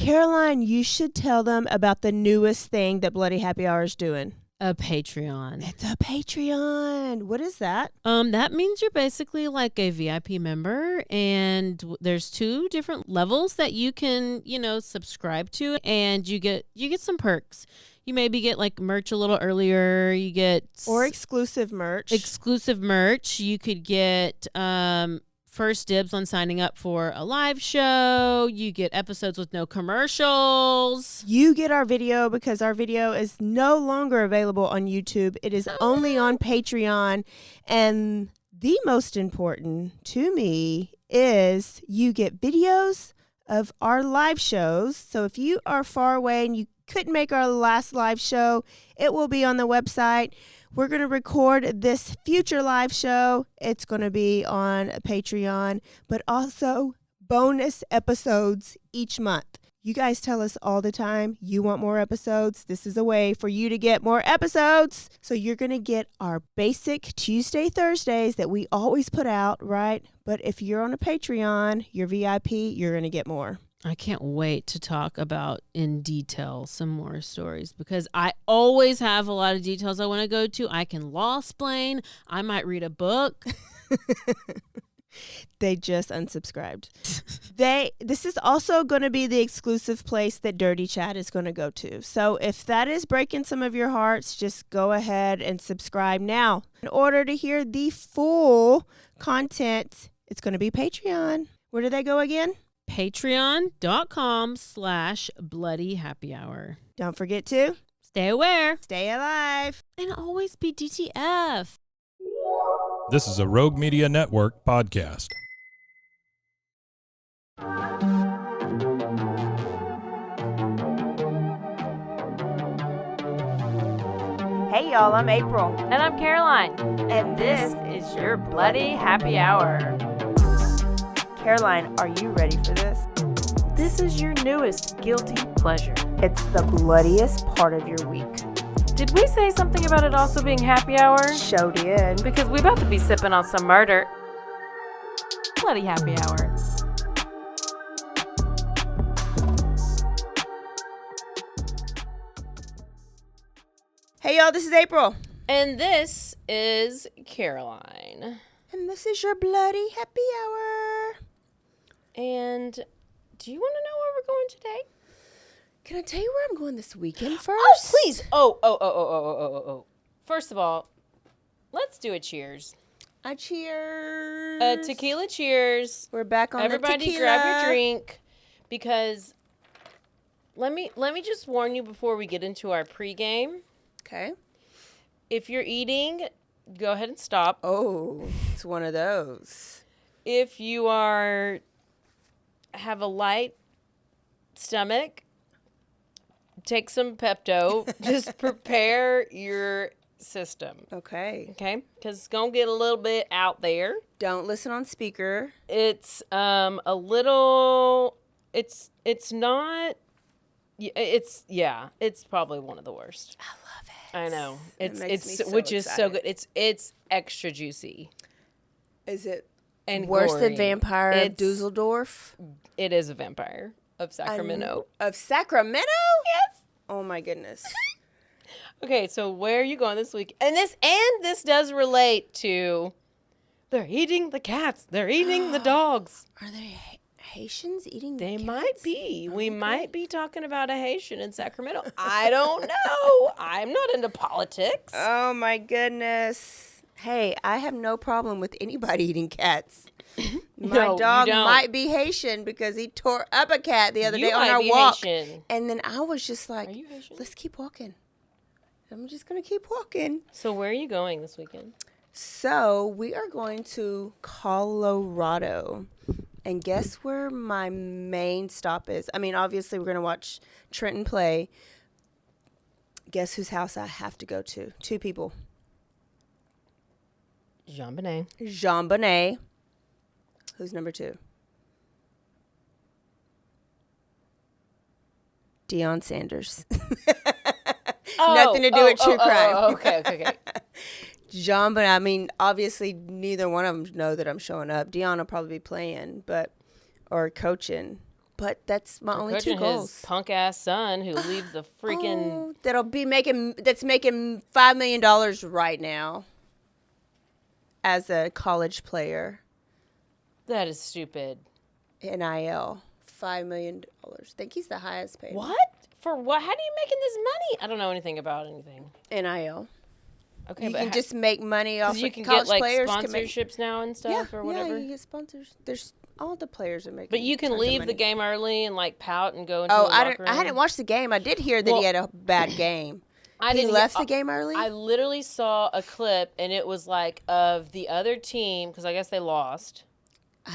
Caroline, you should tell them about the newest thing that Bloody Happy Hour is doing. A Patreon. It's a Patreon. What is that? That means you're basically like a VIP member, and there's 2 different levels that you can, subscribe to, and you get some perks. You maybe get like merch a little earlier. You get exclusive merch. You could get first dibs on signing up for a live show. You get episodes with no commercials. You get our video because our video is no longer available on YouTube. It is only on Patreon. And the most important to me is you get videos of our live shows. So if you are far away and you couldn't make our last live show, it will be on the website. We're going to record this future live show. It's going to be on Patreon, but also bonus episodes each month. You guys tell us all the time you want more episodes. This is a way for you to get more episodes. So you're going to get our basic Tuesday, Thursdays that we always put out, right? But if you're on a Patreon, you're VIP, you're going to get more. I can't wait to talk about in detail some more stories because I always have a lot of details I want to go to. I can law-splain. I might read a book. They just unsubscribed. This is also going to be the exclusive place that Dirty Chat is going to go to. So if that is breaking some of your hearts, just go ahead and subscribe now. In order to hear the full content, it's going to be Patreon. Where do they go again? Patreon.com/bloodyhappyhour. Don't forget to stay aware, stay alive, and always be DTF. This is a Rogue Media Network podcast. Hey y'all, I'm April. And I'm Caroline. And this is your Bloody Happy Hour. Caroline, are you ready for this? This is your newest guilty pleasure. It's the bloodiest part of your week. Did we say something about it also being happy hour? Show did. Because we about to be sipping on some murder. Bloody Happy Hour. Hey y'all, this is April. And this is Caroline. And this is your Bloody Happy Hour. And do you want to know where we're going today? Can I tell you where I'm going this weekend first? Oh, please. Oh. First of all, let's do a cheers. A cheers. A tequila cheers. We're back on Everybody the tequila. Grab your drink because let me just warn you before we get into our pregame. Okay. If you're eating, go ahead and stop. Oh, it's one of those. If you have a light stomach, take some Pepto. Just prepare your system. Okay. Okay? Because it's going to get a little bit out there. Don't listen on speaker. It's a little, it's not, it's probably one of the worst. I love it. I know. It makes me so which is so excited. good. It's extra juicy. Is it And worse gory. than Vampire of Dusseldorf? It is a Vampire of Sacramento. Of Sacramento? Yes. Oh my goodness. Okay, so where are you going this week? And this does relate to they're eating the cats. They're eating the dogs. Are they Haitians eating They cats? might be. We Okay. might be talking about a Haitian in Sacramento. I don't know. I'm not into politics. Oh my goodness. Hey, I have no problem with anybody eating cats. My No, you dog don't. might be Haitian because he tore up a cat the other You day on might our be walk. Haitian. And then I was just like, Are you Haitian? let's keep walking. I'm just going to keep walking. So where are you going this weekend? So we are going to Colorado. And guess where my main stop is? I mean, obviously we're going to watch Trenton play. Guess whose house I have to go to? 2 people. Jean Bonnet. Jean Bonnet. Who's number 2? Deion Sanders. Nothing to do with true crime. Okay. Jean Bonnet. I mean, obviously neither one of them know that I'm showing up. Deion will probably be playing, or coaching. but that's my only two Coaching goals. his punk ass son who leaves the freaking. That's making $5 million right now as a college player. That is stupid. NIL, $5 million. I think he's the highest paid. What? For what? How are you making this money? I don't know anything about anything. NIL. Okay, You but can just make money off you of can college get like players. sponsorships now and stuff or whatever. Yeah, you get sponsors. There's all the players are making. But you can tons of leave money. the game early and like pout and go into Oh, the locker room. I hadn't watched the game. I did hear that he had a bad game. He left the game early? I literally saw a clip and it was like of the other team because I guess they lost.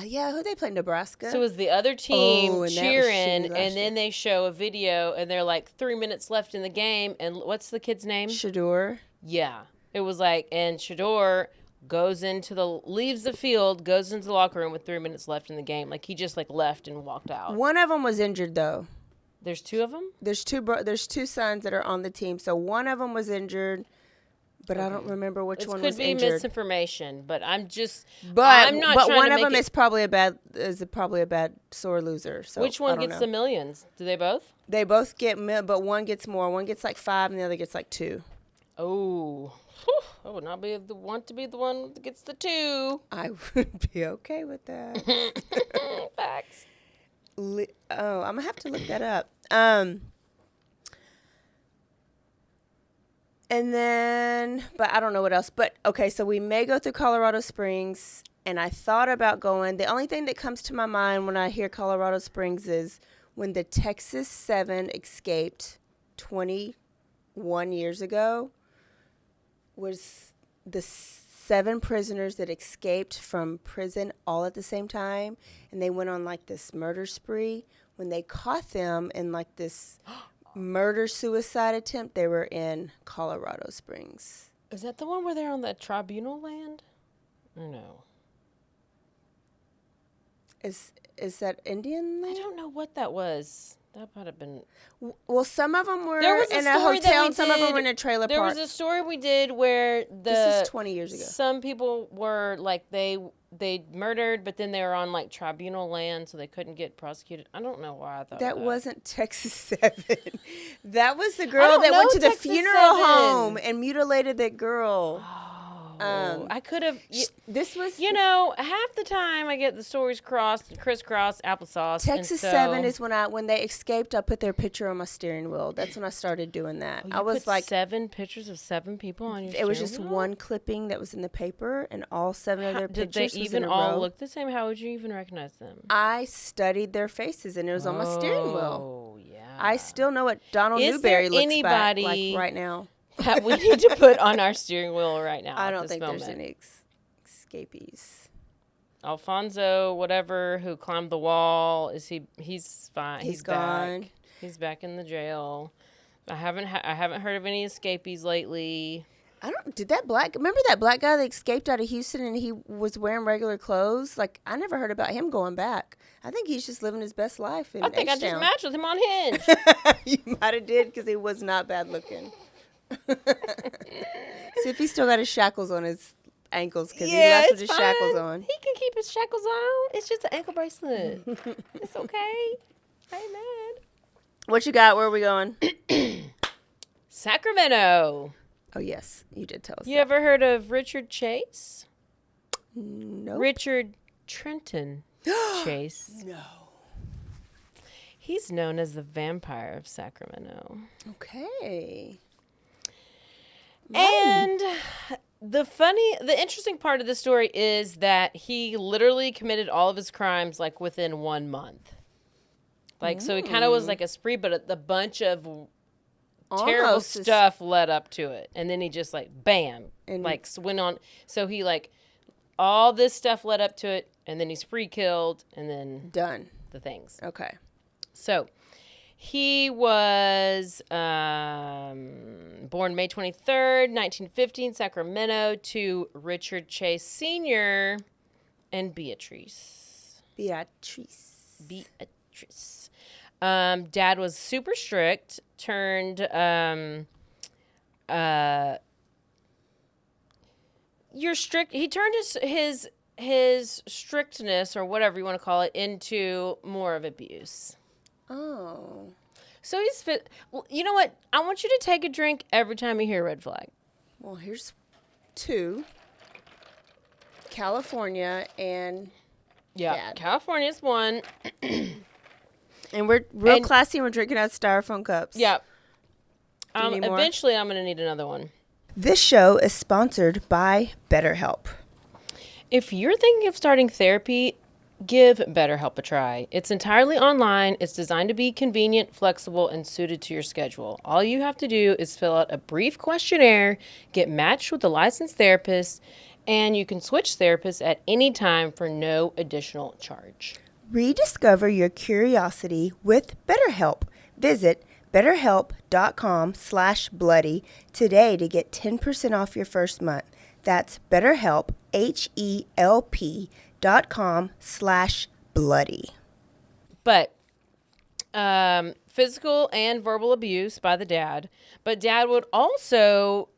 Yeah, who they play? Nebraska. So it was the other team and that was cheering, shitty last and then year. they show a video, and they're like 3 minutes left in the game, and what's the kid's name? Shador. Yeah, it was like, and Shador leaves the field, goes into the locker room with 3 minutes left in the game, like he just like left and walked out. One of them was injured though. There's two of them. There's two sons that are on the team. So one of them was injured, but I don't remember which one was injured. It could be misinformation, but I'm not But trying one to of make them is probably a bad sore loser. So Which one gets the millions? Do they both? They both get, but one gets more. One gets like 5, and the other gets like 2. Oh, I would not want to be the one that gets the 2. I would be okay with that. Facts. I'm gonna have to look that up. And then, but I don't know what else. But okay, so we may go through Colorado Springs, and I thought about going. The only thing that comes to my mind when I hear Colorado Springs is when the Texas 7 escaped 21 years ago. Was the 7 prisoners that escaped from prison all at the same time, and they went on like this murder spree. When they caught them in like this murder-suicide attempt, they were in Colorado Springs. Is that the one where they're on the tribunal land? Or no? Is that Indian land? I don't know what that was. That might have been. Well, some of them were There was in a hotel, and some of them were in a trailer park. There was a story we did where This is 20 years ago. Some people were like they murdered, but then they were on like tribunal land, so they couldn't get prosecuted. I don't know why I thought that of wasn't Texas 7. That was the girl that went to the Texas funeral 7. home and mutilated that girl. I could have. This was half the time I get the stories crisscross applesauce. Texas 7 is when they escaped. I put their picture on my steering wheel. That's when I started doing that. Oh, I was like 7 pictures of 7 people on your. It was just steering wheel? one clipping that was in the paper, and all 7 of their Did pictures they was even in a all row. look the same? How would you even recognize them? I studied their faces, and it was on my steering wheel. Oh yeah. I still know what Donald Is Newberry there looks back like anybody- right now. That we need to put on our steering wheel right now. I at don't this think moment. there's any escapees. Alfonso, whatever, who climbed the wall, he's fine. He's gone. Back. He's back in the jail. I haven't heard of any escapees lately. Remember that black guy that escaped out of Houston and he was wearing regular clothes? Like, I never heard about him going back. I think he's just living his best life in I think I just H-Town. matched with him on Hinge. You might have did because he was not bad looking. See if he still got his shackles on his ankles because he left with his shackles on. He can keep his shackles on. It's just an ankle bracelet. It's okay. I ain't mad. What you got? Where are we going? Sacramento. Oh, yes. You did tell us You ever heard of Richard Chase? No. Richard Trenton Chase. No. He's known as the Vampire of Sacramento. Okay. And the interesting part of the story is that he literally committed all of his crimes like within 1 month. Like, so it kind of was like a spree, but a bunch of terrible Almost stuff led up to it. And then he just like, bam, And- like went on. So he like, all this stuff led up to it. And then he spree killed and then Done. the things. Okay. So he was born May 23rd, 1915, Sacramento, to Richard Chase Sr. and Beatrice. Dad was super strict, turned he turned his strictness or whatever you want to call it into more of abuse. Oh. So he's fit. Well, you know what? I want you to take a drink every time you hear a red flag. Well, here's 2. California and Dad. California's one. And we're real classy and we're drinking out of styrofoam cups. Yeah. Do you need more? Eventually, I'm going to need another one. This show is sponsored by BetterHelp. If you're thinking of starting therapy, give BetterHelp a try. It's entirely online. It's designed to be convenient, flexible, and suited to your schedule. All you have to do is fill out a brief questionnaire, get matched with a licensed therapist, and you can switch therapists at any time for no additional charge. Rediscover your curiosity with BetterHelp. Visit BetterHelp.com/bloody today to get 10% off your first month. That's BetterHelp, HELP.com/bloody. But physical and verbal abuse by the dad. But Dad would also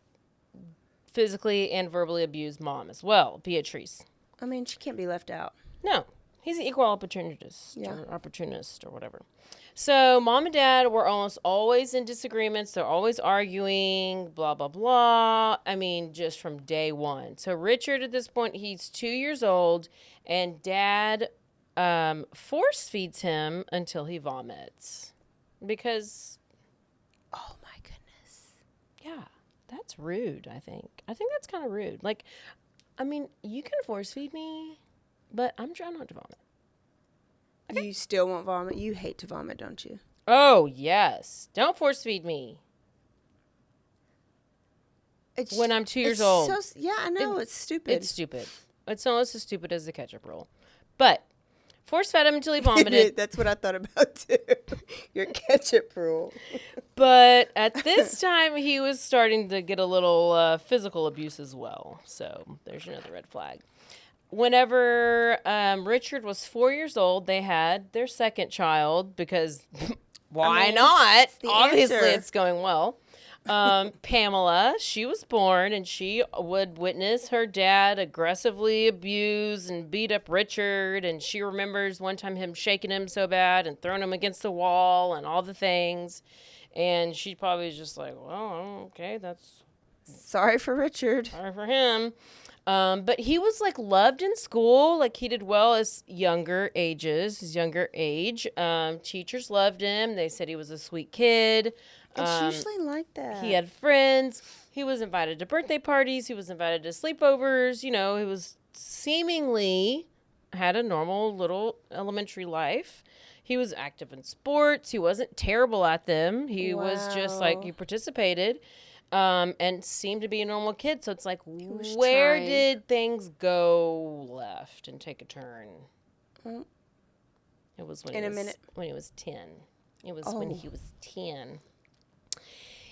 physically and verbally abuse Mom as well, Beatrice. I mean, she can't be left out. No, he's an equal opportunist, Yeah. or opportunist or whatever. So Mom and Dad were almost always in disagreements. They're always arguing, blah, blah, blah. I mean, just from day one. So Richard, at this point, he's 2 years old, and Dad force feeds him until he vomits. Because, Oh, my goodness. yeah, that's rude, I think. I think that's kind of rude. Like, I mean, you can force feed me, but I'm trying not to vomit. Okay. You still won't vomit? You hate to vomit, don't you? Oh, yes. Don't force feed me when I'm 2 years old. Yeah, I know. It's stupid. It's stupid. It's almost as stupid as the ketchup roll. But force fed him until he vomited. That's what I thought about, too. Your ketchup rule. But at this time, he was starting to get a little physical abuse as well. So there's another red flag. Whenever Richard was 4 years old, they had their second child because why not? Obviously, answer. it's going well. Pamela, she was born, and she would witness her dad aggressively abuse and beat up Richard. And she remembers one time him shaking him so bad and throwing him against the wall and all the things. And she probably was just like, well, okay, that's Sorry for Richard. sorry for him. But he was like loved in school. Like he did well his younger age. Teachers loved him. They said he was a sweet kid. It's usually like that. He had friends. He was invited to birthday parties. He was invited to sleepovers. You know, he was seemingly had a normal little elementary life. He was active in sports. He wasn't terrible at them. He was just like, he participated. And seemed to be a normal kid. So it's like, where did things go left and take a turn? Well, It was when in he a was, minute. when he was 10. It was when he was 10.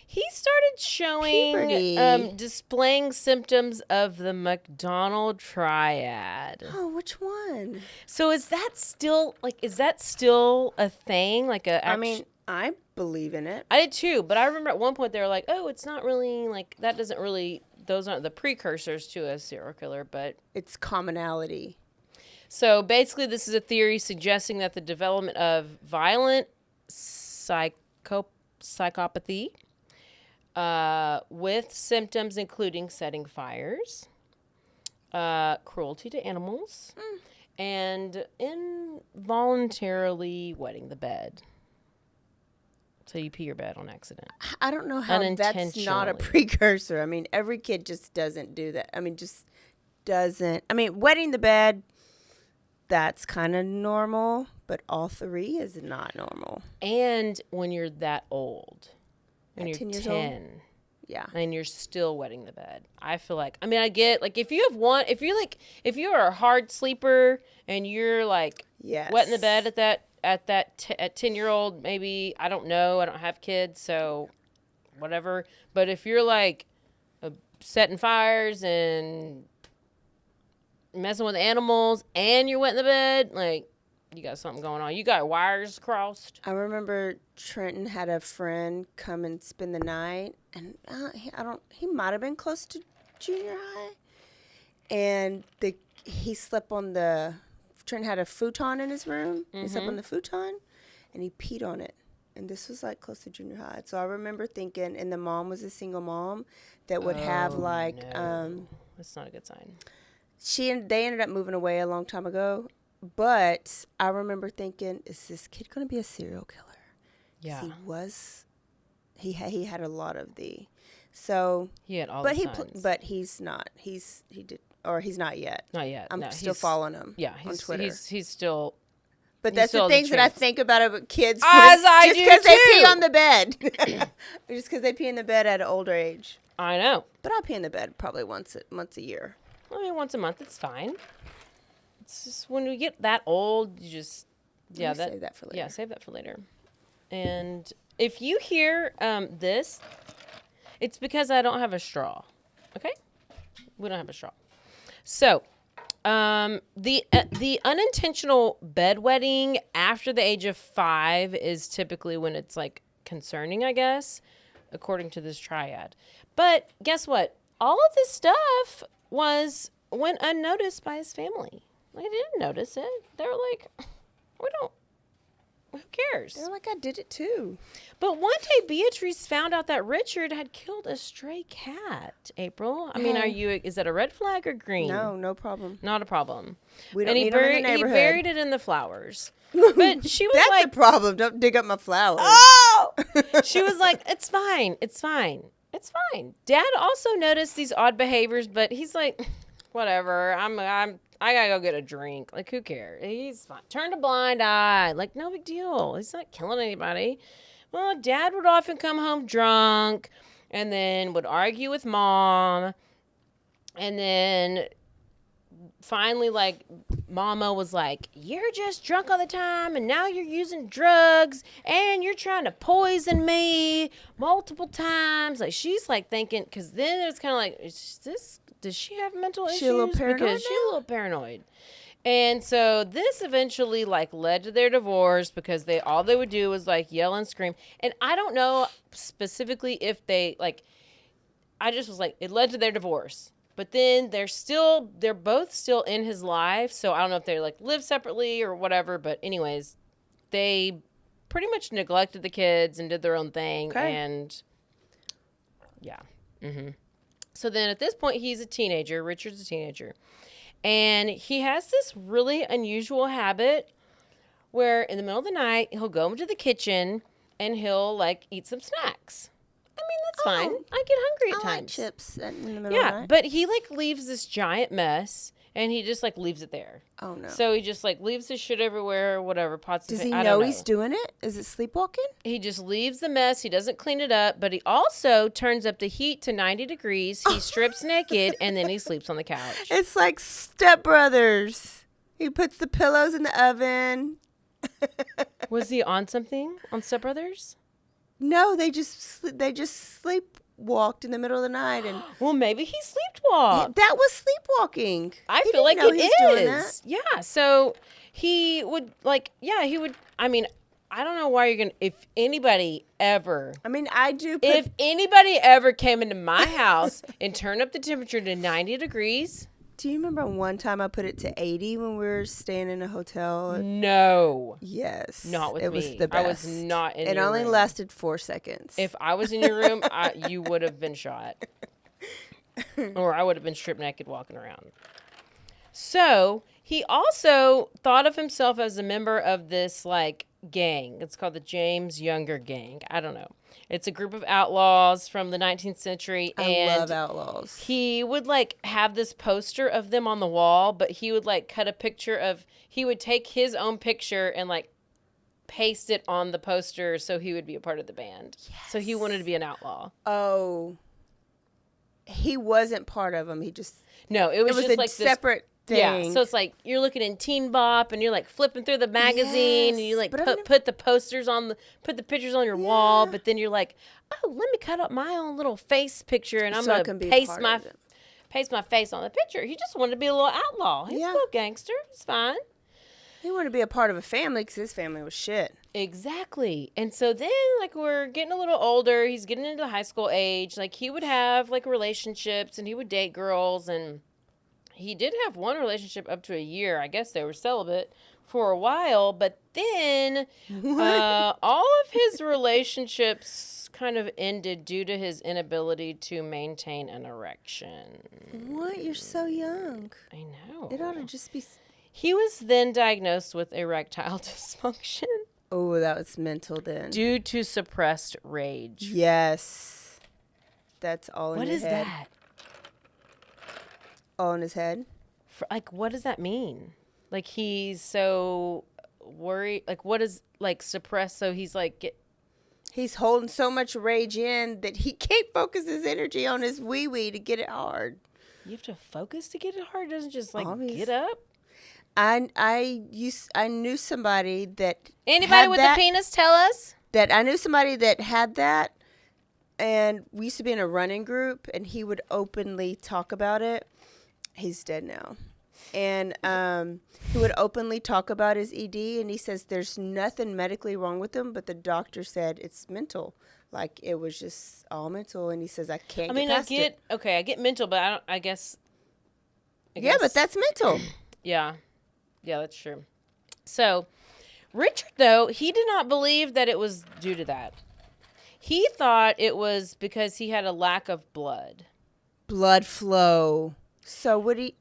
He started showing, Puberty. displaying symptoms of the McDonald triad. Oh, which one? So is that still a thing? Like I mean, I believe in it. I did too, but I remember at one point they were like, oh, it's not really, like, that doesn't really, those aren't the precursors to a serial killer, but. It's commonality. So basically this is a theory suggesting that the development of violent psychopathy with symptoms including setting fires, cruelty to animals, and involuntarily wetting the bed. So you pee your bed on accident. I don't know how that's not a precursor. I mean, every kid just doesn't do that. I mean, just doesn't. I mean, wetting the bed, that's kind of normal, but all three is not normal. And when you're that old, when At you're 10 years 10, old? Yeah. and you're still wetting the bed. I feel like, I mean, I get, like, if you're a hard sleeper and you're like Yes. wetting the bed at 10-year-old, maybe, I don't know, I don't have kids, so whatever. But if you're like setting fires and messing with animals and you're wetting the bed, like, you got something going on. You got wires crossed. I remember Trenton had a friend come and spend the night, and he might have been close to junior high, and he slept on Trenton had a futon in his room. He slept on the futon, and he peed on it. And this was like close to junior high. So I remember thinking, and the mom was a single mom that would have like, no. That's not a good sign. they ended up moving away a long time ago. But I remember thinking, is this kid going to be a serial killer? Yeah. He had a lot of so. He had all the signs. But he's not. He's not yet. Not yet. I'm still follling him. Yeah. On Twitter. He's still. But that's the things that I think about kids. As I just do because they too. pee on the bed. Just because they pee in the bed at an older age. I know. But I pee in the bed probably once a year. I mean, once a month, it's fine. It's just when we get that old, you just Save that for later. Yeah, save that for later. And if you hear this, it's because I don't have a straw. Okay, we don't have a straw. So, the unintentional bedwetting after the age of 5 is typically when it's like concerning, I guess, according to this triad. But guess what? All of this stuff went unnoticed by his family. They didn't notice it. They were like, who cares? They're like, I did it too. But one day Beatrice found out that Richard had killed a stray cat. April, I mean, is that a red flag or green? No problem. Not a problem. We don't need them in the neighborhood. He buried it in the flowers. But she was That's like, a problem. Don't dig up my flowers. oh! She was like, it's fine. It's fine. It's fine. Dad also noticed these odd behaviors, but he's like, whatever. I gotta go get a drink. Like, who cares? He's fine. Turned a blind eye. Like, no big deal. He's not killing anybody. Well, Dad would often come home drunk and then would argue with Mom. And then finally, like, Mama was like, you're just drunk all the time and now you're using drugs and you're trying to poison me multiple times. Like, she's like thinking, because then it's kind of like, does she have mental issues? She a little paranoid because she's a little paranoid. And so this eventually like led to their divorce because all they would do was like yell and scream. And I don't know specifically if they like, I just was like, it led to their divorce. But then they're both still in his life. So I don't know if they like live separately or whatever. But anyways, they pretty much neglected the kids and did their own thing. Okay. And yeah. Mm-hmm. So then at this point, he's a teenager. Richard's a teenager. And he has this really unusual habit where in the middle of the night, he'll go into the kitchen and he'll like eat some snacks. I mean, that's fine. I get hungry at times. Like chips in the middle of the night. But he like leaves this giant mess and he just like leaves it there. Oh no. So he just like leaves his shit everywhere or whatever. Does he know he's doing it? Is it sleepwalking? He just leaves the mess. He doesn't clean it up, but he also turns up the heat to 90 degrees. He strips naked and then he sleeps on the couch. It's like Step Brothers. He puts the pillows in the oven. Was he on something on Step Brothers? No, they just sleepwalked in the middle of the night, and well, maybe he sleepwalked. that was sleepwalking. I He feel like didn't know it he was doing that. is. Yeah. So he would like. Yeah, he would. I mean, I don't know why you're gonna. If anybody ever. I mean, I do. If anybody ever came into my house and turned up the temperature to 90 degrees. Do you remember one time I put it to 80 when we were staying in a hotel? No. Yes. Not with me. It was the best. I was not in your room. It only lasted 4 seconds. If I was in your room, you would have been shot. Or I would have been stripped naked walking around. So he also thought of himself as a member of this like gang. It's called the James Younger Gang. I don't know. It's a group of outlaws from the 19th century. I love outlaws. He would like have this poster of them on the wall, but he would like cut a picture of, he would take his own picture and like paste it on the poster so he would be a part of the band. Yes. So he wanted to be an outlaw. Oh. He wasn't part of them. He just. No, it was just a like separate thing. Yeah, so it's like you're looking in Teen Bop and you're like flipping through the magazine and you like put the posters on put the pictures on your wall, but then you're like, oh, let me cut up my own little face picture and I'm gonna paste my face on the picture. He just wanted to be a little outlaw. He's a little gangster. It's fine. He wanted to be a part of a family because his family was shit. Exactly. And so then, like, we're getting a little older. He's getting into the high school age. Like, he would have, like, relationships and he would date girls. And he did have one relationship up to a year. I guess they were celibate for a while, but then all of his relationships kind of ended due to his inability to maintain an erection. What? You're so young. I know. It ought to just be. He was then diagnosed with erectile dysfunction Oh, that was mental then. due to suppressed rage. Yes. That's all in What his is head. that? All in his head? Like, what does that mean? Like, he's so worried. Like, what is, like, suppressed? So he's like, He's holding so much rage in that he can't focus his energy on his wee-wee to get it hard. you have to focus to get it hard. It doesn't just, like, Obvious. get up. I knew somebody that Anybody had with that, a penis, tell us. that I knew somebody that had that, and we used to be in a running group, and he would openly talk about it. He's dead now. And he would openly talk about his ED, and he says there's nothing medically wrong with him, but the doctor said it's mental. Like, it was just all mental, and he says, I can't get past it. I get mental, but I guess. Yeah, but that's mental. Yeah. Yeah, that's true. So, Richard, though, he did not believe that it was due to that. He thought it was because he had a lack of blood. Blood flow. So what he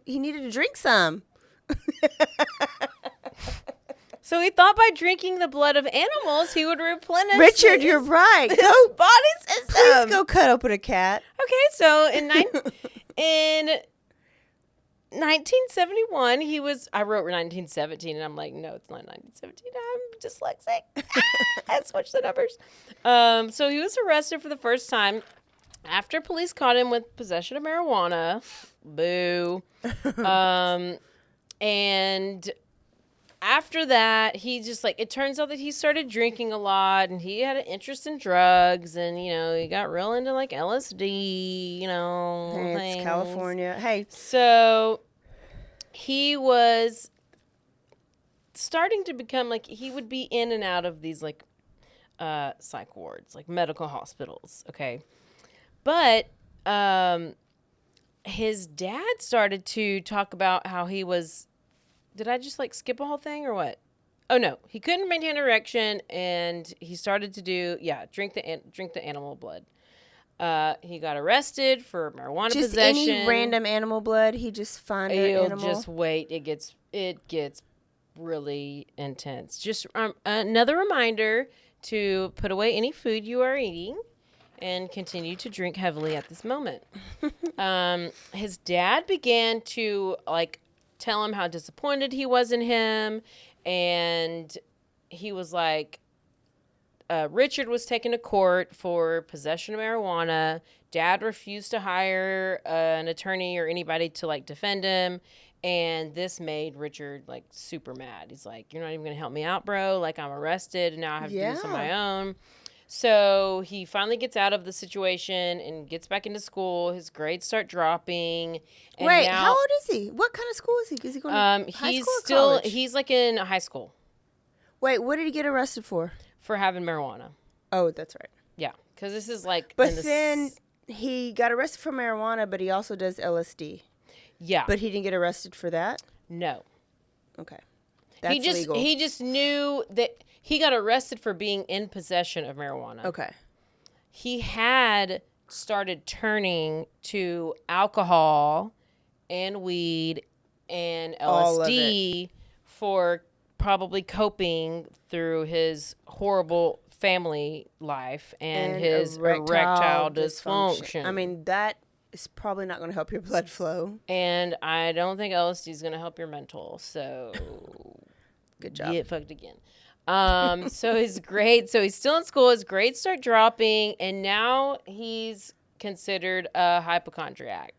needed to drink some. So he thought by drinking the blood of animals, he would replenish Richard, his, you're right. his Go, body system. please go cut open a cat. Okay, so in 1971, I wrote 1917, and I'm like, no, it's not 1917. I'm dyslexic. I switched the numbers. So he was arrested for the first time after police caught him with possession of marijuana. Boo. And after that, he just, like, it turns out that he started drinking a lot, and he had an interest in drugs, and, he got real into, like, LSD, Hey, things. it's California. Hey, So he was starting to become, like, he would be in and out of these, like, psych wards, like medical hospitals, okay? But his dad started to talk about how he was, did I just, like, skip a whole thing or what? Oh, no. He couldn't maintain an erection, and he started to drink the animal blood. He got arrested for marijuana just possession. any random animal blood, he just find an You'll animal. just wait. It gets really intense. Just another reminder to put away any food you are eating and continue to drink heavily at this moment. His dad began to, like, tell him how disappointed he was in him, and he was like, Richard was taken to court for possession of marijuana. Dad refused to hire an attorney or anybody to, like, defend him. And this made Richard, like, super mad. He's like, you're not even going to help me out, bro. Like, I'm arrested, and now I have to do this on my own. So he finally gets out of the situation and gets back into school. His grades start dropping. And Wait, now, how old is he? What kind of school is he? Is he going to high he's school or still, college? he's, like, in high school Wait, what did he get arrested for? for having marijuana. Oh, that's right. Yeah, because this is, like, But in the then he got arrested for marijuana, but he also does LSD. yeah. But he didn't get arrested for that? No. Okay. That's legal. He just knew that he got arrested for being in possession of marijuana. Okay. He had started turning to alcohol and weed and All of LSD for probably coping through his horrible family life and his erectile dysfunction. I mean, that is probably not going to help your blood flow. And I don't think LSD is going to help your mental. So Good job. get fucked again. So his grades, so he's still in school. His grades start dropping, and now he's considered a hypochondriac.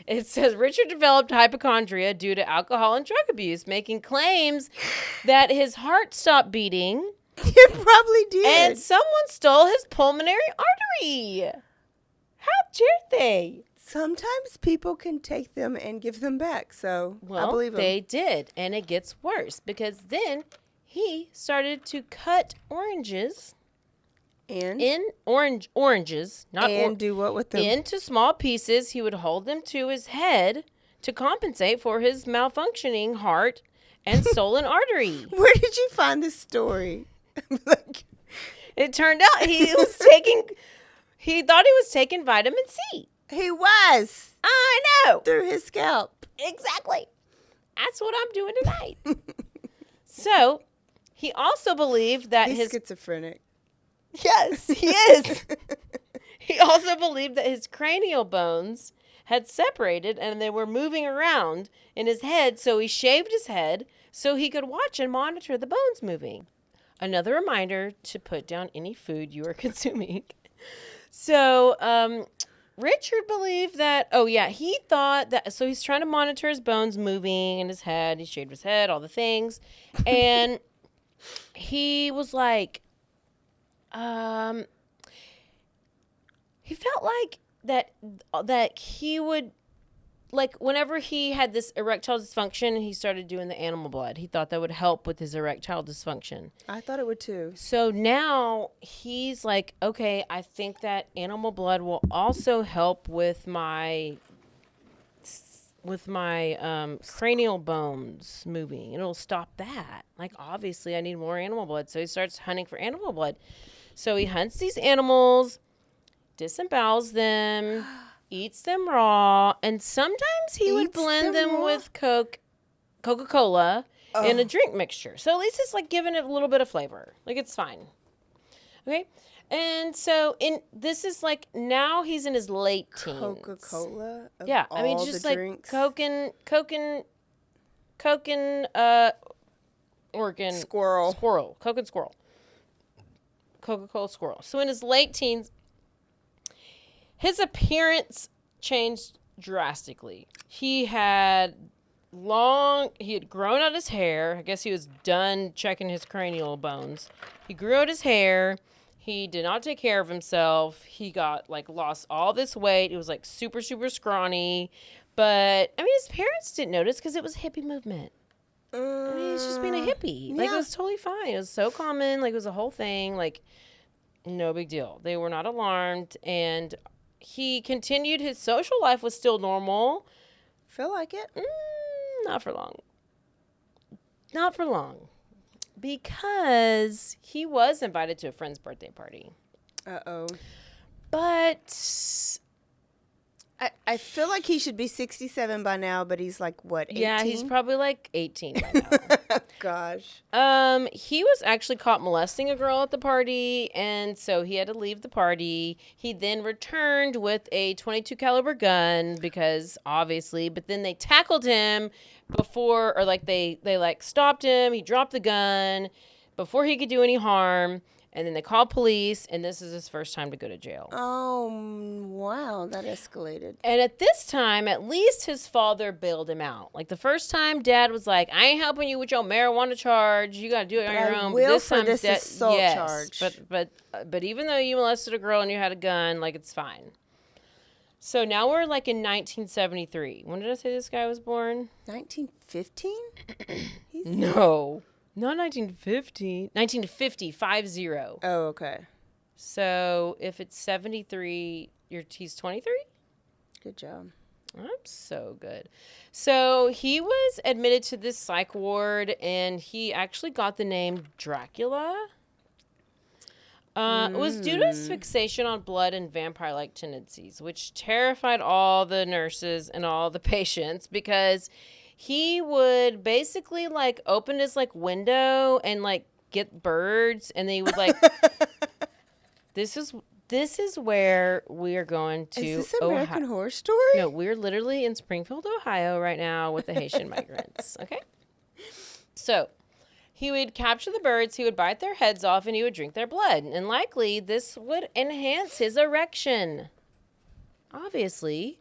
It says Richard developed hypochondria due to alcohol and drug abuse, making claims that his heart stopped beating. It probably did. And someone stole his pulmonary artery. How dare they? Sometimes people can take them and give them back, so Well, I believe him. they did, and it gets worse because then he started to cut oranges And oranges, not do what with them? into small pieces. He would hold them to his head to compensate for his malfunctioning heart and stolen artery. Where did you find this story? It turned out he thought he was taking vitamin C. He was. I know. Through his scalp. Exactly. That's what I'm doing tonight. So, he also believed that He's schizophrenic. Yes, he is. He also believed that his cranial bones had separated and they were moving around in his head, so he shaved his head so he could watch and monitor the bones moving. Another reminder to put down any food you are consuming. So, Richard believed that, he thought that, so he's trying to monitor his bones moving in his head. He shaved his head, all the things. And he was like, he felt like that he would, like, whenever he had this erectile dysfunction, he started doing the animal blood. He thought that would help with his erectile dysfunction. I thought it would too. So now he's like, okay, I think that animal blood will also help with my cranial bones moving. It'll stop that. Like, obviously I need more animal blood. So he starts hunting for animal blood. So he hunts these animals, disembowels them, eats them raw, and sometimes he would blend them with Coca-Cola in a drink mixture. So at least it's like giving it a little bit of flavor. Like, it's fine. Okay? And so this is like, now he's in his late teens. Coca-Cola? Yeah. I mean, just like drinks? Coke and Oregon. Squirrel. Coke and squirrel. Coca-Cola squirrel. So in his late teens, his appearance changed drastically. He had grown out his hair. I guess he was done checking his cranial bones. He grew out his hair. He did not take care of himself. He got, like, lost all this weight. It was, like, super, super scrawny. But, I mean, his parents didn't notice because it was a hippie movement. I mean, he's just being a hippie. Like, it was totally fine. It was so common. Like, it was a whole thing. Like, no big deal. They were not alarmed. And he continued. His social life was still normal. Feel like it? Not for long. Not for long. Because he was invited to a friend's birthday party. Uh-oh. But I feel like he should be 67 by now, but he's like, what, 18? yeah, he's probably like 18 by now. Gosh. He was actually caught molesting a girl at the party, and so he had to leave the party. He then returned with a .22 caliber gun because obviously, but then they tackled him before, or like they like stopped him. He dropped the gun before he could do any harm. And then they called police, and this is his first time to go to jail. Oh, wow. That escalated. And at this time, at least his father bailed him out. Like, the first time, Dad was like, I ain't helping you with your marijuana charge. You got to do it on your own. Will this for time, this assault charge. But even though you molested a girl and you had a gun, like, it's fine. So now we're, like, in 1973. When did I say this guy was born? 1915? No. Not 1950. 1950, 50. Oh, okay. So if it's 73, he's 23? Good job. I'm so good. So he was admitted to this psych ward, and he actually got the name Dracula. It was due to his fixation on blood and vampire-like tendencies, which terrified all the nurses and all the patients because he would basically, like, open his, like, window and, like, get birds, and then he would, like, this is where we are going to. Is this American Horror Story? No, we're literally in Springfield, Ohio right now with the Haitian migrants, okay? So he would capture the birds, he would bite their heads off, and he would drink their blood, and likely this would enhance his erection. Obviously.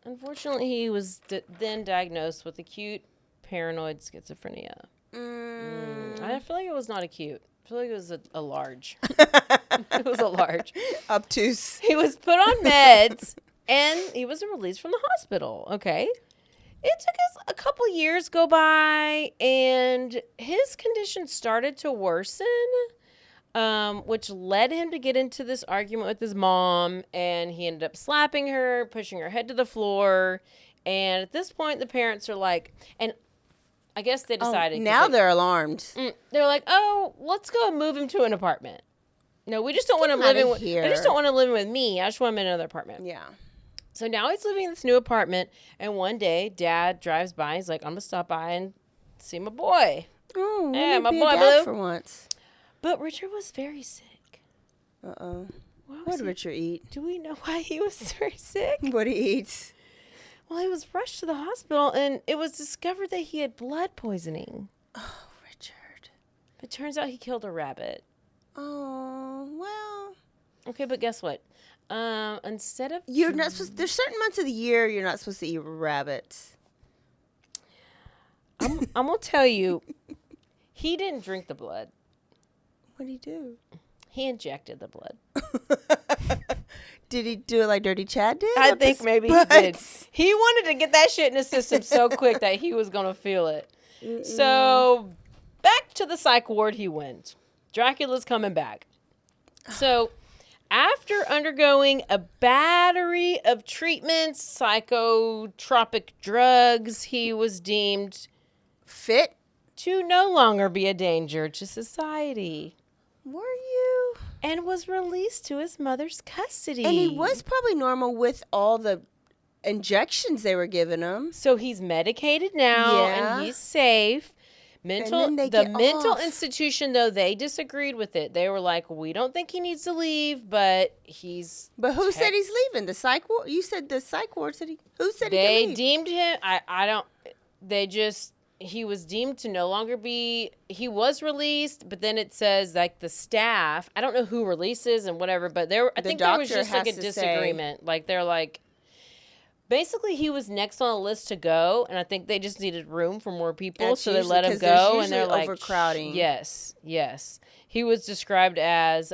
Unfortunately, he was then diagnosed with acute paranoid schizophrenia. I feel like it was not acute. I feel like it was a large. It was a large. Obtuse. He was put on meds, and he was released from the hospital, okay? It took us a couple years go by, and his condition started to worsen, which led him to get into this argument with his mom, and he ended up slapping her, pushing her head to the floor, And at this point, the parents are like, and I guess they decided. Now they're alarmed. They're like, oh, let's go move him to an apartment. No, we just don't want him living with. I just don't want him living with me. I just want him in another apartment. Yeah. So now he's living in this new apartment, and one day, Dad drives by. He's like, I'm gonna stop by and see my boy. Oh, yeah, my be boy a dad Blue. for once. But Richard was very sick. Uh-oh. What did Richard eat? Do we know why he was very sick? What he eats? Well, he was rushed to the hospital, and it was discovered that he had blood poisoning. Oh, Richard. It turns out he killed a rabbit. Oh, well. Okay, but guess what? Instead of... You're not supposed... There's certain months of the year you're not supposed to eat rabbits. I'm going to tell you, he didn't drink the blood. What did he do? He injected the blood. Did he do it like Dirty Chad did? I think maybe he did. He wanted to get that shit in his system so quick that he was going to feel it. So back to the psych ward he went. Dracula's coming back. So after undergoing a battery of treatments, psychotropic drugs, he was deemed fit to no longer be a danger to society. Were you? And was released to his mother's custody. And he was probably normal with all the injections they were giving him. So he's medicated now, and he's safe. The mental institution, though, they disagreed with it. They were like, we don't think he needs to leave, but he's... But who said he's leaving? The psych ward? You said the psych ward said he... Who said he could leave? They deemed him... I don't... They just... He was deemed to no longer be... He was released, but then it says, like, the staff... I don't know who releases and whatever, but I think there was just, like, a disagreement. Like, they're like... Basically, he was next on the list to go, and I think they just needed room for more people, so they let him go. And they're like, overcrowding. Yes. He was described as.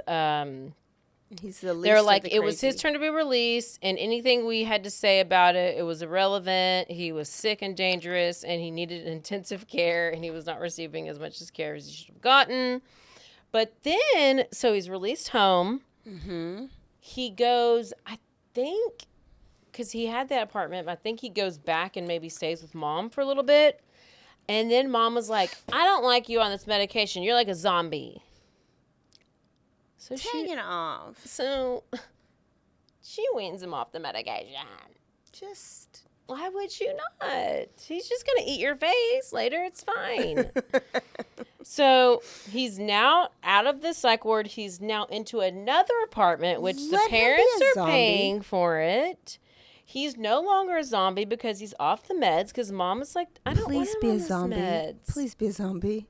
He's the least. They're like, it was his turn to be released, and anything we had to say about it, it was irrelevant. He was sick and dangerous, and he needed intensive care, and he was not receiving as much care as he should have gotten. But then, so he's released home. Mm-hmm. He goes, I think. Because he had that apartment, I think he goes back and maybe stays with Mom for a little bit. And then Mom was like, I don't like you on this medication. You're like a zombie. So taking it off. So she weans him off the medication. Just... Why would you not? He's just going to eat your face later. It's fine. So he's now out of the psych ward. He's now into another apartment, which the parents are paying for it. He's no longer a zombie because he's off the meds because Mom is like, I don't want him on these meds. Please be a zombie.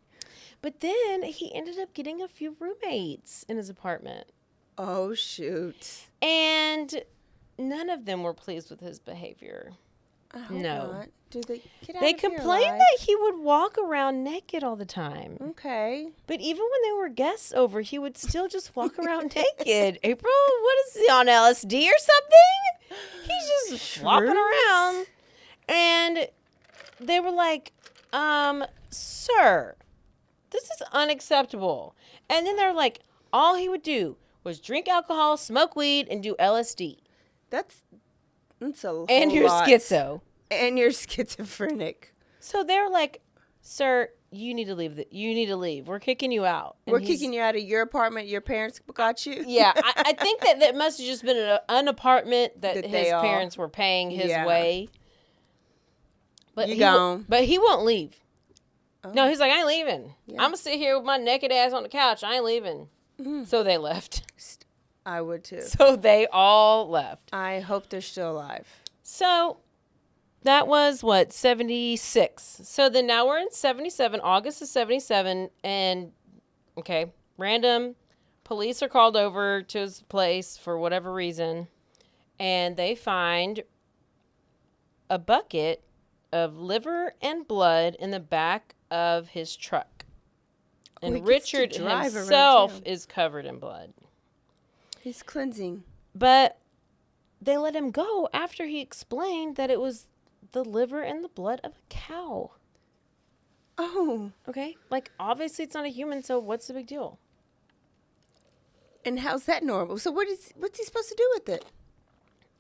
But then he ended up getting a few roommates in his apartment. Oh, shoot. And none of them were pleased with his behavior. I hope not. Do they get out They of here complained alive? that he would walk around naked all the time. Okay. But even when there were guests over, he would still just walk around naked. April, what is he on LSD or something? He's just walking around. And they were like, sir, this is unacceptable. And then they're like, all he would do was drink alcohol, smoke weed, and do LSD. That's a whole and you're lot. schizo. And you're schizophrenic. So they're like, sir, you need to leave. You need to leave. We're kicking you out. And we're kicking you out of your apartment. Your parents got you. Yeah, I think that must have just been an apartment that his parents were paying his way. But But he won't leave. Oh. No, he's like, I ain't leaving. Yeah. I'm going to sit here with my naked ass on the couch. I ain't leaving. Mm-hmm. So they left. I would too. So they all left. I hope they're still alive. So that was, 76. So then now we're in 77, August of 77. And, okay, random. Police are called over to his place for whatever reason. And they find a bucket of liver and blood in the back of his truck. And Richard himself is covered in blood. He's cleansing. But they let him go after he explained that it was the liver and the blood of a cow. Oh. Okay. Like, obviously it's not a human, so what's the big deal? And how's that normal? So what's he supposed to do with it?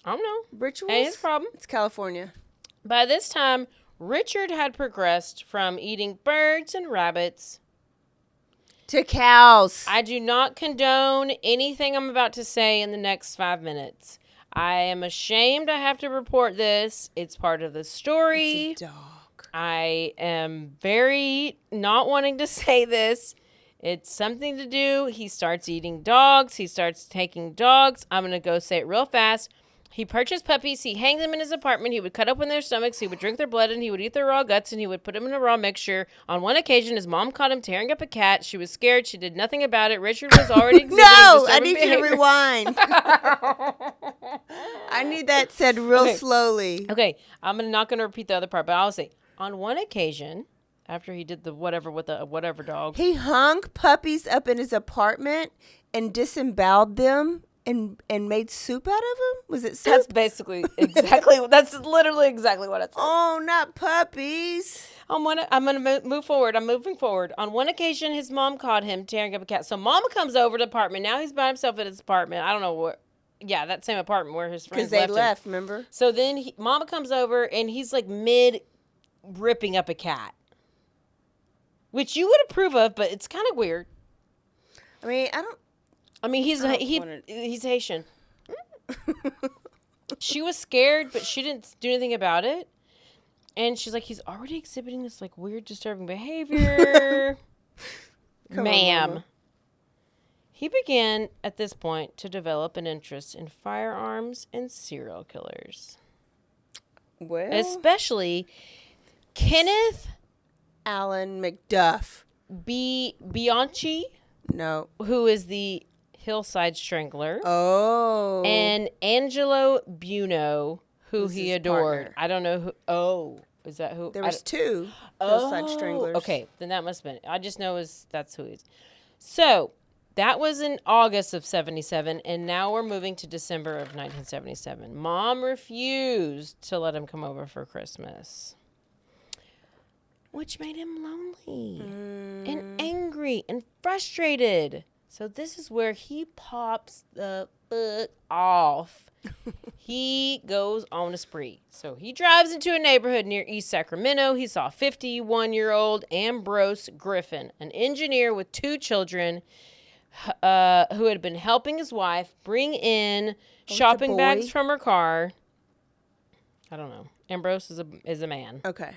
I don't know. Rituals? Ain't his problem. It's California. By this time, Richard had progressed from eating birds and rabbits. To cows. I do not condone anything I'm about to say in the next 5 minutes. I am ashamed I have to report this. It's part of the story. It's a dog. I am very not wanting to say this. It's something to do. He starts eating dogs. He starts taking dogs. I'm going to go say it real fast. He purchased puppies. He hanged them in his apartment. He would cut open their stomachs. He would drink their blood, and he would eat their raw guts, and he would put them in a raw mixture. On one occasion, his mom caught him tearing up a cat. She was scared. She did nothing about it. Richard was already exhibiting No, I disturbing need you to behavior. rewind. I need that said real Okay. slowly. Okay, not going to repeat the other part, but I'll say, on one occasion, after he did the whatever with the whatever dog, He hung puppies up in his apartment and disemboweled them and made soup out of them? Was it soup? that's basically exactly, that's literally exactly what it said. Oh, not puppies. I'm going to move forward. I'm moving forward. On one occasion, his mom caught him tearing up a cat. So mama comes over to the apartment. Now he's by himself at his apartment. I don't know what. Yeah, that same apartment where his friends Because they left him. remember? So then mama comes over and he's like mid ripping up a cat, which you would approve of, but it's kind of weird. I mean, He's I don't he's Haitian. She was scared, but she didn't do anything about it. And she's like, he's already exhibiting this like weird, disturbing behavior. Come on, Ma'am. Mama. He began at this point to develop an interest in firearms and serial killers, well, especially Kenneth Alan McDuff. Bianchi, No. who is the Hillside Strangler, Oh. and Angelo Buono, who Who's he his adored. partner? I don't know who. Oh, is that who? There I was don't- two Hillside Stranglers. Okay, then that must have been. I just know that's who he is. So that was in August of 77, and now we're moving to December of 1977. Mom refused to let him come over for Christmas, which made him lonely and angry and frustrated. So this is where he pops the fuck off. He goes on a spree. So he drives into a neighborhood near East Sacramento. He saw 51-year-old Ambrose Griffin, an engineer with 2 children, who had been helping his wife bring in shopping bags boy? from her car. I don't know. Ambrose is a man. Okay.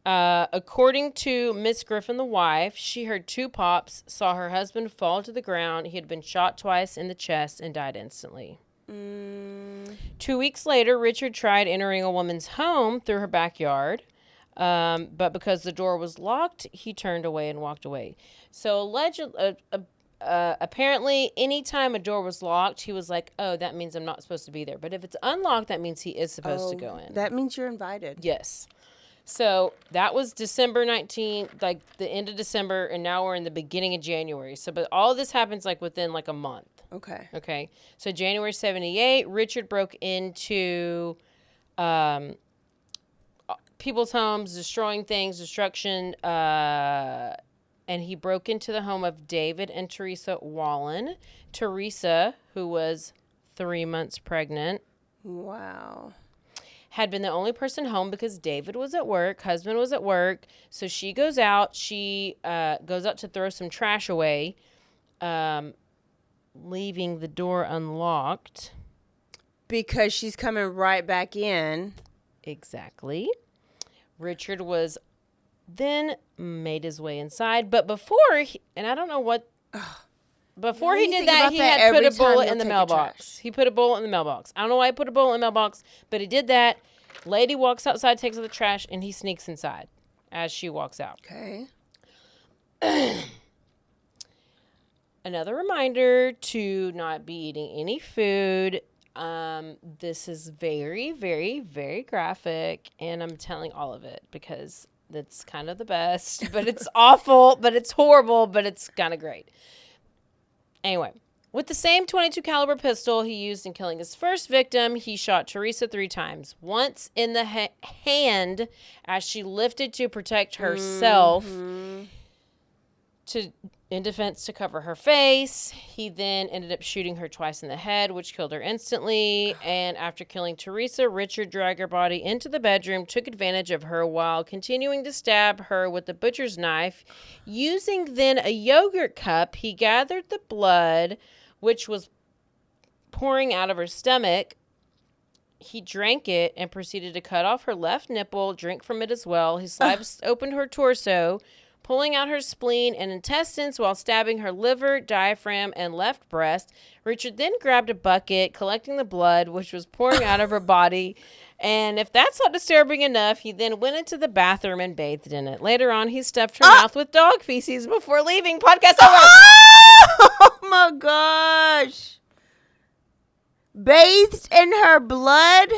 According to Miss Griffin, the wife, she heard 2 pops, saw her husband fall to the ground. He had been shot twice in the chest and died instantly. 2 weeks later, Richard tried entering a woman's home through her backyard, but because the door was locked, he turned away and walked away. So apparently, anytime a door was locked, he was like, oh, that means I'm not supposed to be there. But if it's unlocked, that means he is supposed to go in. That means you're invited. Yes. So that was December 19th, like the end of December, and now we're in the beginning of January. So, but all this happens like within like a month. Okay. Okay. So January 78, Richard broke into people's homes, destroying things, destruction, and he broke into the home of David and Teresa Wallen. Teresa, who was 3 months pregnant, Wow. had been the only person home because David was at work, husband was at work. So she goes out. She goes out to throw some trash away, leaving the door unlocked. Because she's coming right back in. Exactly. Richard was then made his way inside. But before, and I don't know what... Before he You did think that, about he that had put every a bullet time in the you'll take a mailbox. trash. He put a bullet in the mailbox. I don't know why he put a bullet in the mailbox, but he did that. Lady walks outside, takes out the trash, and he sneaks inside as she walks out. Okay. Another reminder to not be eating any food. This is very, very, very graphic, and I'm telling all of it because it's kind of the best, but it's awful, but it's horrible, but it's kind of great. Anyway, with the same .22 caliber pistol he used in killing his first victim, he shot Teresa 3 times. Once in the hand as she lifted to protect herself. in defense to cover her face. He then ended up shooting her twice in the head, which killed her instantly. And after killing Teresa, Richard dragged her body into the bedroom, took advantage of her while continuing to stab her with the butcher's knife. Using then a yogurt cup, he gathered the blood, which was pouring out of her stomach. He drank it and proceeded to cut off her left nipple, drink from it as well. He sliced open her torso, pulling out her spleen and intestines while stabbing her liver, diaphragm, and left breast. Richard then grabbed a bucket, collecting the blood, which was pouring out of her body. And if that's not disturbing enough, he then went into the bathroom and bathed in it. Later on, he stuffed her mouth with dog feces before leaving. Podcast over. Oh my gosh. Bathed in her blood?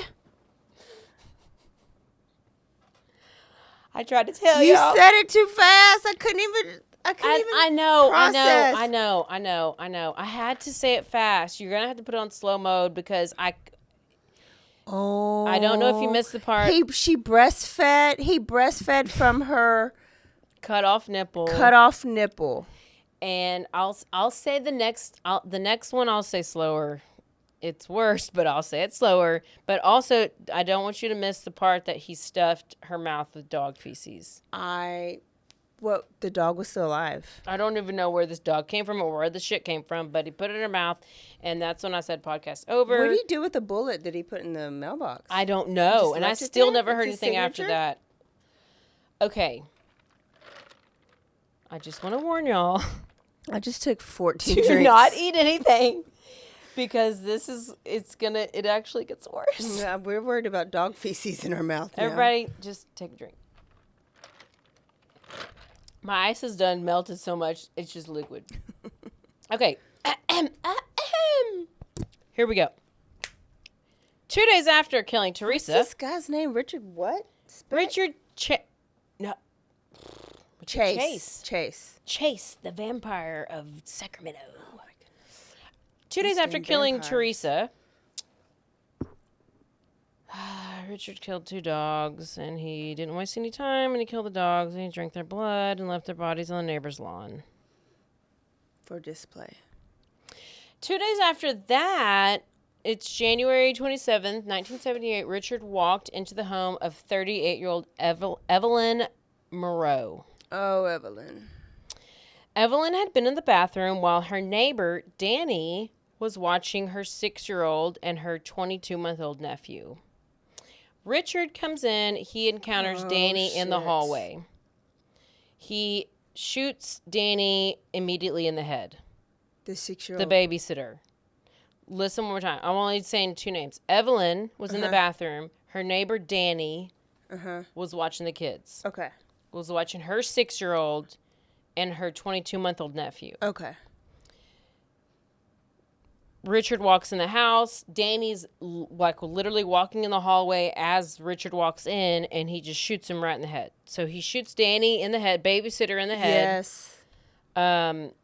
I tried to tell You y'all. said it too fast. I couldn't even I know. process. I had to say it fast. You're going to have to put it on slow mode because I don't know if you missed the part. She breastfed. He breastfed from her cut off nipple. And I'll say the next one I'll say slower. It's worse, but I'll say it slower. But also, I don't want you to miss the part that he stuffed her mouth with dog feces. The dog was still alive. I don't even know where this dog came from or where the shit came from, but he put it in her mouth, and that's when I said podcast over. What did he do with the bullet that he put in the mailbox? I don't know, Just and I left it still there? never heard It's his anything after signature? that. Okay. I just want to warn y'all. I just took 14 Do drinks. not eat anything. Because it actually gets worse. Yeah, we're worried about dog feces in our mouth now. Everybody, just take a drink. My ice is done melted so much, it's just liquid. Okay. Here we go. 2 days after killing Teresa. What's this guy's name? Richard what? Richard Chase, the Vampire of Sacramento. 2 days after killing Teresa, Richard killed 2 dogs, and he didn't waste any time, and he killed the dogs, and he drank their blood and left their bodies on the neighbor's lawn. For display. 2 days after that, it's January 27th, 1978, Richard walked into the home of 38-year-old Evelyn Moreau. Oh, Evelyn. Evelyn had been in the bathroom while her neighbor, Danny, was watching her 6-year-old and her 22-month-old nephew. Richard comes in. He encounters Danny in the hallway. He shoots Danny immediately in the head. The 6-year-old. The babysitter. Listen one more time. I'm only saying 2 names. Evelyn was in the bathroom. Her neighbor, Danny, was watching the kids. Okay. Was watching her 6-year-old and her 22-month-old nephew. Okay. Richard walks in the house. Danny's literally walking in the hallway as Richard walks in, and he just shoots him right in the head. So he shoots Danny in the head, babysitter in the head. Yes.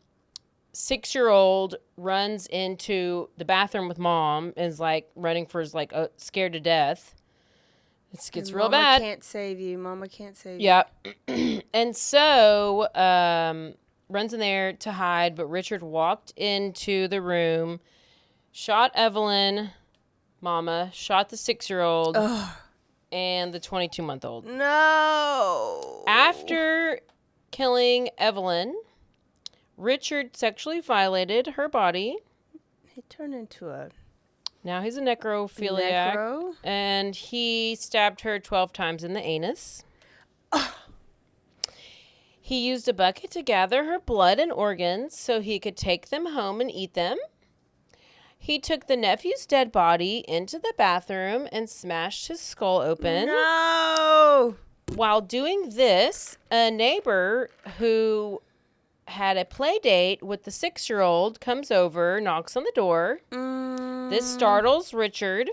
6-year-old runs into the bathroom with mom and is running for his scared to death. It gets real bad. Mama can't save you. Mama can't save you. Yeah. And so runs in there to hide, but Richard walked into the room, shot Evelyn, mama, shot the 6-year-old, and the 22-month-old. No. After killing Evelyn, Richard sexually violated her body. He turned into a... Now he's a necrophiliac. Necro? And he stabbed her 12 times in the anus. He used a bucket to gather her blood and organs so he could take them home and eat them. He took the nephew's dead body into the bathroom and smashed his skull open. No. While doing this, a neighbor who had a play date with the 6-year-old comes over, knocks on the door. This startles Richard.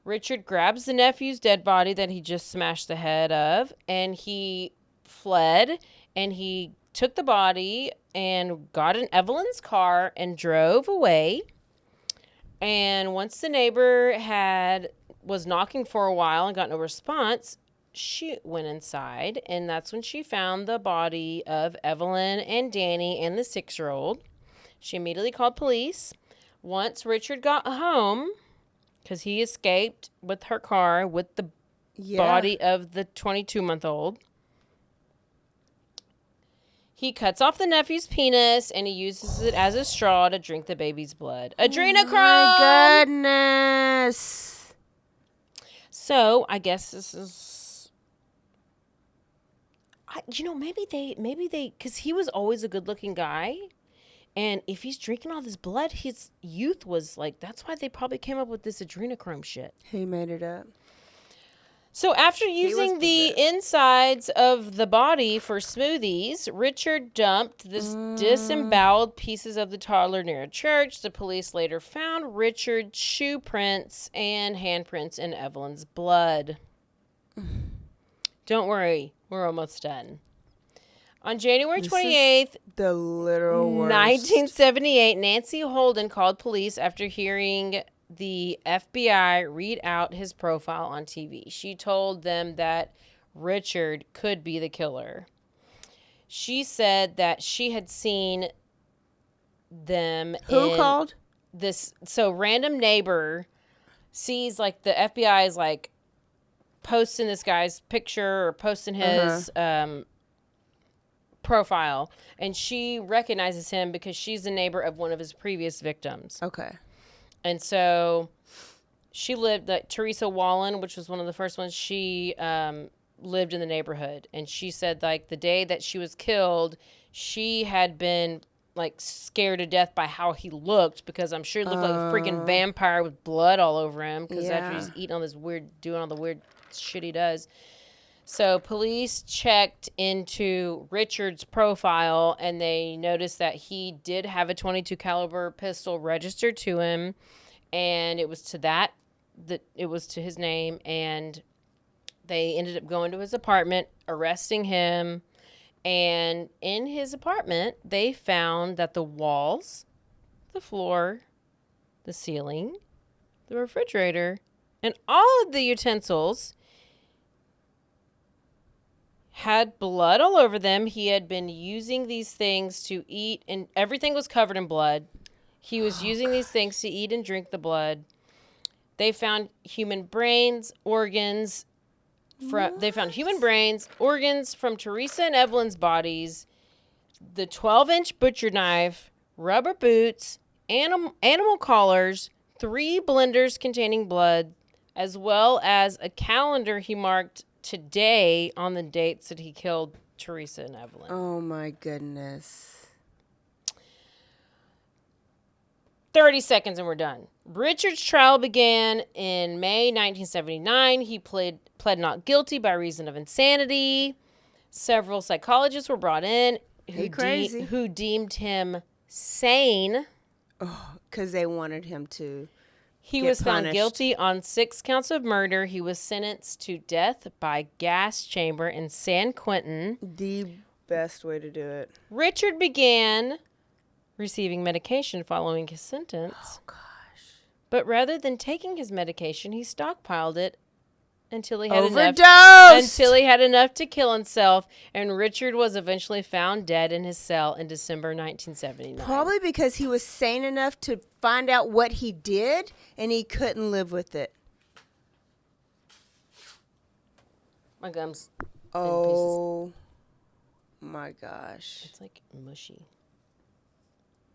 Richard grabs the nephew's dead body that he just smashed the head of, and he fled, and he took the body and got in Evelyn's car and drove away. And once the neighbor was knocking for a while and got no response, she went inside, and that's when she found the body of Evelyn and Danny and the 6-year-old. She immediately called police. Once Richard got home, because he escaped with her car with the body of the 22-month-old, he cuts off the nephew's penis and he uses it as a straw to drink the baby's blood. Adrenochrome! Oh my goodness. So I guess this is, maybe they, because he was always a good-looking guy, and if he's drinking all this blood, his youth was like, that's why they probably came up with this adrenochrome shit. He made it up. So after using the insides of the body for smoothies, Richard dumped this disemboweled pieces of the toddler near a church. The police later found Richard's shoe prints and handprints in Evelyn's blood. Don't worry, we're almost done. On January 28th, the literal worst. 1978, Nancy Holden called police after hearing the FBI read out his profile on TV. She told them that Richard could be the killer. She said that she had seen them. Who called? This random neighbor sees like the FBI is like posting this guy's picture or posting his profile, and she recognizes him because she's the neighbor of one of his previous victims. Okay. And so she lived, Teresa Wallen, which was one of the first ones, she lived in the neighborhood. And she said, like, the day that she was killed, she had been, like, scared to death by how he looked, because I'm sure he looked like a freaking vampire with blood all over him, because after he's eating all this doing all the weird shit he does. So police checked into Richard's profile, and they noticed that he did have a .22 caliber pistol registered to him, and it was to his name. And they ended up going to his apartment, arresting him, and in his apartment they found that the walls, the floor, the ceiling, the refrigerator, and all of the utensils had blood all over them. He had been using these things to eat, and everything was covered in blood. He was using these things to eat and drink the blood. They found human brains, organs from Teresa and Evelyn's bodies, the 12-inch butcher knife, rubber boots, animal collars, 3 blenders containing blood, as well as a calendar he marked today on the dates that he killed Teresa and Evelyn. Oh my goodness. 30 seconds and we're done. Richard's trial began in May 1979. He pled not guilty by reason of insanity. Several psychologists were brought in who deemed him sane. Oh, because they wanted him to. He was found guilty on 6 counts of murder. He was sentenced to death by gas chamber in San Quentin. The best way to do it. Richard began receiving medication following his sentence. Oh, gosh. But rather than taking his medication, he stockpiled it until he had enough to kill himself, and Richard was eventually found dead in his cell in December 1979. Probably because he was sane enough to find out what he did, and he couldn't live with it. My gums. Oh my gosh. It's like mushy.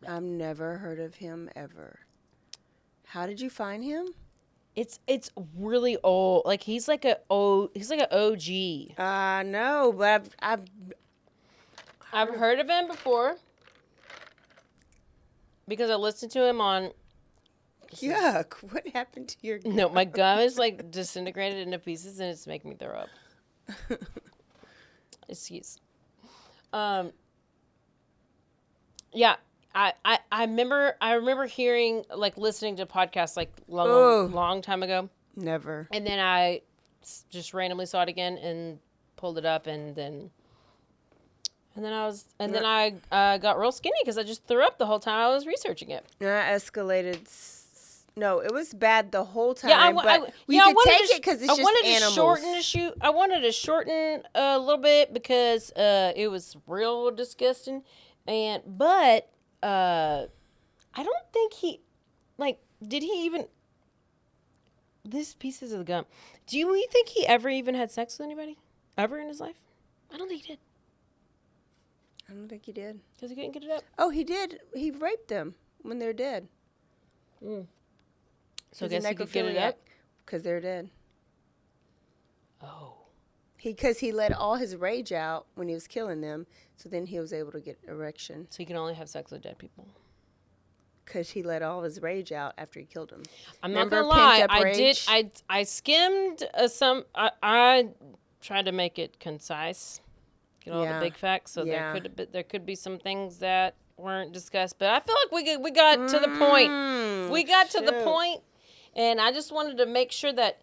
I've never heard of him ever. How did you find him? It's really old. Like he's like a OG. No, but I've heard of him before because I listened to him on. Yuck! What happened to your? No, my gum is like disintegrated into pieces, and it's making me throw up. Excuse. Yeah. I remember hearing, like, listening to podcasts, like, long time ago. Never. And then I just randomly saw it again and pulled it up, and then I got real skinny because I just threw up the whole time I was researching it. I escalated No, it was bad the whole time. Yeah, but we could take it because it's I just wanted animals. I wanted to shorten a little bit because it was real disgusting, but I don't think he did he even these pieces of the gum. Do you think he ever even had sex with anybody ever in his life? I don't think he did. I don't think he did. Because he couldn't get it up. Oh, he did. He raped them when they're dead. So I guess he could get it up? Because they're dead. Oh. Because he let all his rage out when he was killing them, so then he was able to get erection. So he can only have sex with dead people. Because he let all his rage out after he killed him. I'm not gonna lie. I skimmed some. I tried to make it concise, get all the big facts. So there could be some things that weren't discussed, but I feel like we got to the point. We got to the point, and I just wanted to make sure that.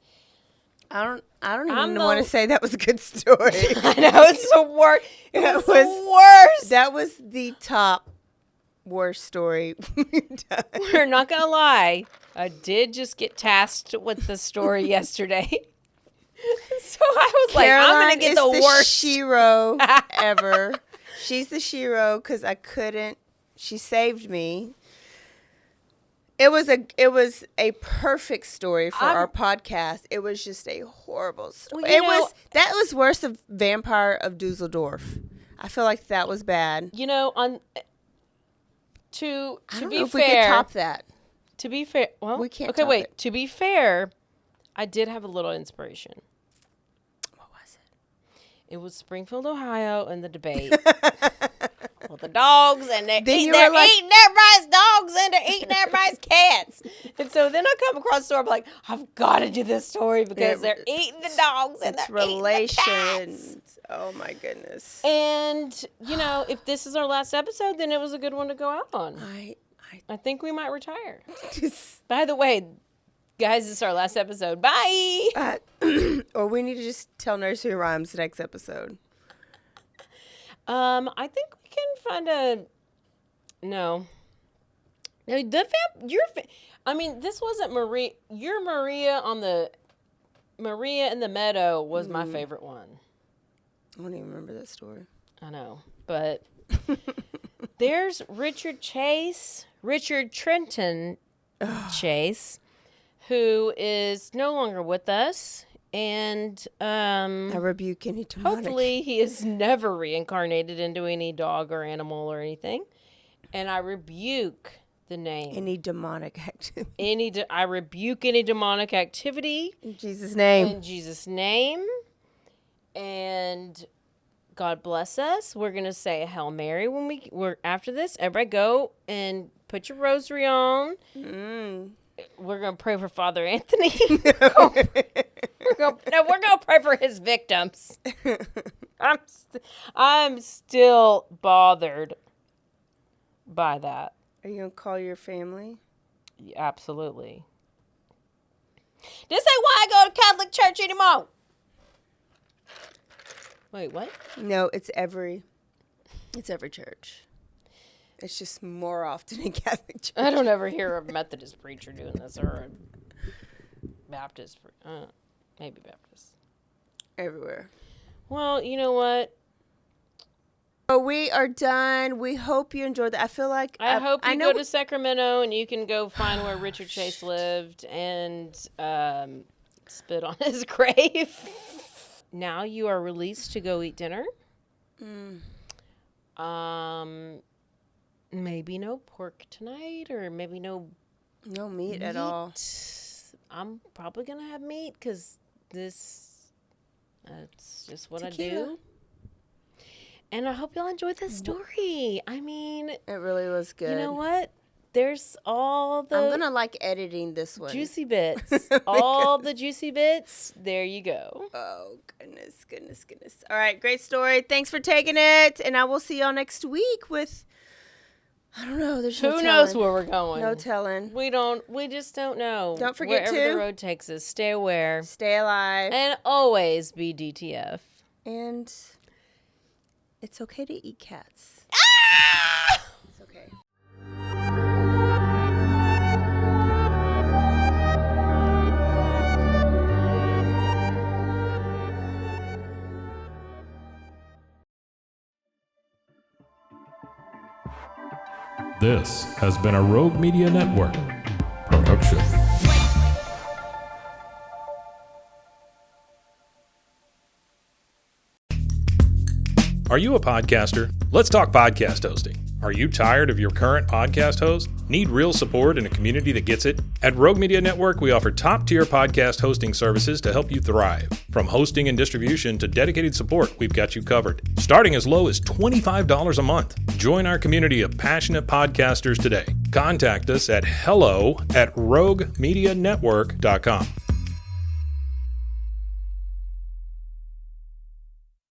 I don't even want to say that was a good story. I know it's the worst. It was the worst. That was the top worst story we've done. We're not gonna lie. I did just get tasked with the story yesterday. So I was Caroline, I'm gonna get the worst Shiro ever. She's the Shiro because I couldn't. She saved me. It was a perfect story for our podcast. It was just a horrible story. Well, that was worse than Vampire of Dusseldorf. I feel like that was bad. To be fair, if we could top that. To be fair, well, we can't. Okay, top wait. it. To be fair, I did have a little inspiration. What was it? It was Springfield, Ohio, and the debate. Well, the dogs and they're eating everybody's dogs and they're eating everybody's cats. And so then I come across the story, I'm like, I've got to do this story because they're eating the dogs and they're eating the cats. Oh my goodness. And if this is our last episode, then it was a good one to go out on. I think we might retire. By the way, guys, this is our last episode. Bye. Or we need to just tell nursery rhymes next episode. I think we can find no. This wasn't Maria. Your Maria Maria in the Meadow was my favorite one. I don't even remember that story. I know, but there's Richard Trenton Chase, who is no longer with us. And I rebuke any demonic. Hopefully he is never reincarnated into any dog or animal or anything. And I rebuke the name. Any demonic activity. I rebuke any demonic activity. In Jesus' name. In Jesus' name. And God bless us. We're going to say a Hail Mary when we're after this. Everybody go and put your rosary on. We're going to pray for Father Anthony. We're going to pray for his victims. I'm still bothered by that. Are you going to call your family? Yeah, absolutely. This ain't why I go to Catholic church anymore. Wait, what? No, it's every church. It's just more often in Catholic church. I don't ever hear a Methodist preacher doing this or a Baptist. Maybe Baptist. Everywhere. Well, you know what? So we are done. We hope you enjoyed that. I feel like I hope you go to Sacramento and you can go find where Richard Chase lived and spit on his grave. Now you are released to go eat dinner. Maybe no pork tonight, or maybe no meat at all. I'm probably gonna have meat because that's just what Tequila. I do. And I hope y'all enjoyed this story. I mean, it really was good. You know what? There's all the I'm gonna like editing this one. Juicy bits. All the juicy bits. There you go. Oh, goodness. All right, great story. Thanks for taking it. And I will see y'all next week with, I don't know. There's Who knows where we're going? No telling. We just don't know. Don't forget Wherever the road takes us, stay aware. Stay alive. And always be DTF. And it's okay to eat cats. It's okay. This has been a Rogue Media Network production. Are you a podcaster? Let's talk podcast hosting. Are you tired of your current podcast host? Need real support in a community that gets it? At Rogue Media Network, we offer top-tier podcast hosting services to help you thrive. From hosting and distribution to dedicated support, we've got you covered. Starting as low as $25 a month. Join our community of passionate podcasters today. Contact us at hello@roguemedianetwork.com.